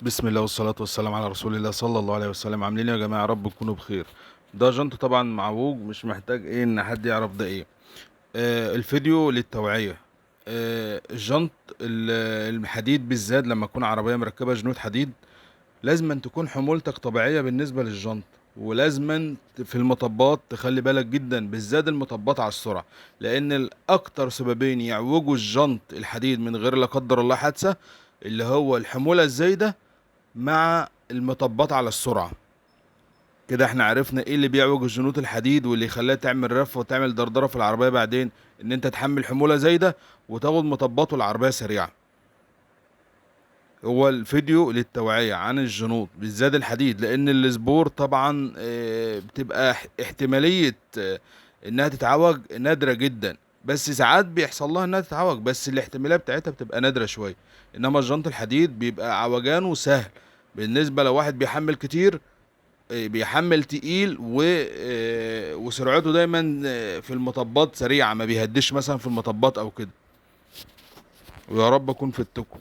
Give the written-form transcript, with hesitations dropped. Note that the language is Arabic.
بسم الله والصلاة والسلام على رسول الله صلى الله عليه وسلم. عاملين إيه يا جماعة؟ يا رب تكونوا بخير. ده جنط طبعا معوج، مش محتاج ان حد يعرف ده ايه. الفيديو للتوعية. الجنط الحديد بالذات لما تكون عربية مركبة جنود حديد، لازم أن تكون حمولتك طبيعية بالنسبة للجنط. ولازما في المطبات تخلي بالك جدا، بالذات المطبات على السرعة، لأن الأكتر سببين يعوجوا الجنط الحديد من غير لا قدر الله حادثة، اللي هو الحمولة الزايدة مع المطبات على السرعة. كده احنا عرفنا ايه اللي بيعوج الجنوط الحديد واللي يخليها تعمل رف وتعمل دردرة في العربية بعدين، ان انت تحمل حمولة زايدة وتاخد مطبات والعربية سريعة. هو الفيديو للتوعية عن الجنوط بالذات الحديد، لان السبور طبعا بتبقى احتمالية انها تتعوج نادرة جدا، بس ساعات بيحصل لها انها تتعوج، بس الاحتمالية بتاعتها بتبقى نادرة شوية. انما الجنط الحديد بيبقى عوجانه سهل بالنسبة لو واحد بيحمل كتير، بيحمل تقيل وسرعته دايما في المطبات سريعة، ما بيهدش مثلا في المطبات او كده. ويا رب اكون في التكو.